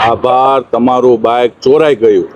આભાર, તમારું બાઇક ચોરાઈ ગયું.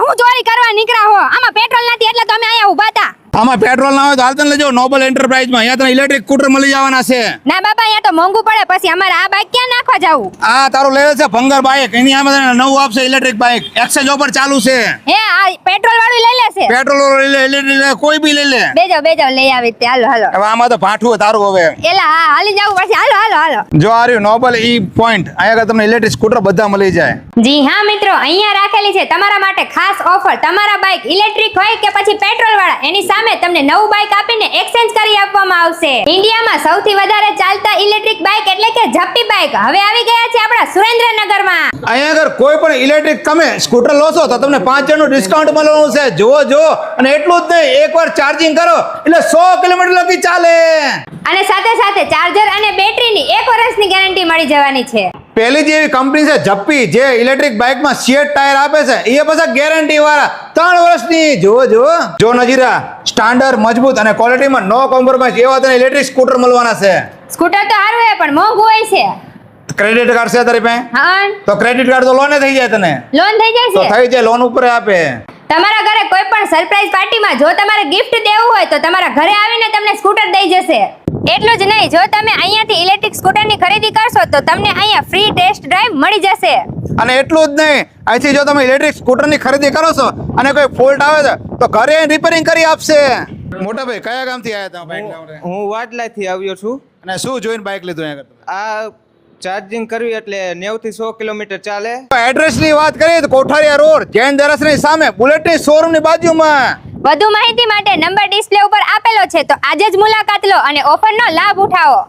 હું ચોરી કરવા નીકળ્યા હો? આમાં પેટ્રોલ નથી એટલે તમે અહીંયા ઊભા હતા. આમાં પેટ્રોલ ના હોય તો હાલતન લેજો નોબલ એન્ટરપ્રાઇઝ માં. અહીંયા તને ઇલેક્ટ્રિક સ્કૂટર મળી જવાના છે. ના બાબા, અહીંયા તો મોંઘું પડે. પછી અમારે આ બાઇક ક્યાં નાખવા જાવું? આ તારું લેવે છે ભંગર બાઇક. એની આમાં તને નવું આપશે ઇલેક્ટ્રિક બાઇક. એક્સચેન્જ ઓફર ચાલુ છે. હે, આ પેટ્રોલ વાળું લઈ લેશે? પેટ્રોલ લઈ લે, ઇલેક્ટ્રિક લે, કોઈ બી લઈ લે. બેજો લઈ આવી તે. હાલો હવે આમાં તો ભાઠું છે તારું હવે. એલા હા, હાલી જાવું પડશે. હાલો. જો આ રહ્યું નોબલ ઈ પોઈન્ટ. અહીંયા તમને ઇલેક્ટ્રિક સ્કૂટર બધા મળી જાય. જી હા મિત્રો, અહીંયા રાખેલી છે તમારા માટે ખાસ ઓફર. તમારા બાઇક ઇલેક્ટ્રિક હોય કે પછી પેટ્રોલ વાળા, એની સામે તમને નવું બાઇક આપીને એક્સચેન્જ કરી આપવામાં આવશે. ઇન્ડિયામાં સૌથી વધારે ચાલતા ઇલેક્ટ્રિક બાઇક એટલે કે ઝપ્પી બાઇક હવે આવી ગયા છે આપણા સુરેન્દ્રનગરમાં. અહીંયા અગર કોઈ પણ ઇલેક્ટ્રિક તમે સ્કૂટર લો છો તો તમને 5% નું ડિસ્કાઉન્ટ મળવાનું છે. જો અને એટલું જ નહીં, એકવાર ચાર્જિંગ કરો એટલે 100 કિલોમીટર લગી ચાલે. અને સાથે ચાર્જર અને બેટરીની 1 વર્ષની ગેરંટી મળી જવાની છે. પહેલી જે એવી કંપની છે ઝપ્પી, જે ઇલેક્ટ્રિક બાઇકમાં શેડ ટાયર આપે છે, એ પાછા ગેરંટી વાળા 3 વર્ષની. જો નજીરા સ્ટાન્ડર્ડ, મજબૂત અને ક્વોલિટીમાં નો કોમ્પ્રોમાઇઝ એવા તને ઇલેક્ટ્રિક સ્કૂટર મળવાના છે. સ્કૂટર તો સારું છે પણ મોંઘું હોય છે. ક્રેડિટ કાર્ડ છે તારી પાસે? હા. તો ક્રેડિટ કાર્ડ તો લોન થઈ જાય તને. લોન થઈ જાય તો છે? થઈ જાય, લોન ઉપર આપે. તમારા ઘરે કોઈ પણ સરપ્રાઈઝ પાર્ટીમાં જો તમારે ગિફ્ટ દેવું હોય તો તમારા ઘરે આવીને તમને સ્કૂટર દઈ જશે. એટલું જ નહીં, જો તમે અહીંયાથી ઇલેક્ટ્રિક સ્કૂટરની ખરીદી કરશો તો તમને અહીંયા ફ્રી ટેસ્ટ ડ્રાઈવ મળી જશે. અને એટલું જ નહીં, અહીંથી જો તમે ઇલેક્ટ્રિક સ્કૂટરની ખરીદી કરો છો અને કોઈ ફોલ્ટ આવે છે તો ઘરે રિપેરિંગ કરી આપશે. મોટા ભાઈ, કયા ગામથી આવ્યા તમે બાઇક લાવવા? હું વાટલાથી આવ્યો છું. અને શું જોઈને બાઇક લીધું અહીંયા? આ ચાર્જિંગ કર્યું એટલે 90 થી 100 કિલોમીટર ચાલે. એડ્રેસ ની વાત કરીએ તો કોઠારિયા રોડ, જૈન દરસની સામે, બુલેટની શોરૂમ ની બાજુમાં. વધુ માહિતી માટે નંબર ડિસ્પ્લે ઉપર આપેલો છે, તો આજે જ મુલાકાત લો અને ઓફરનો લાભ ઉઠાવો.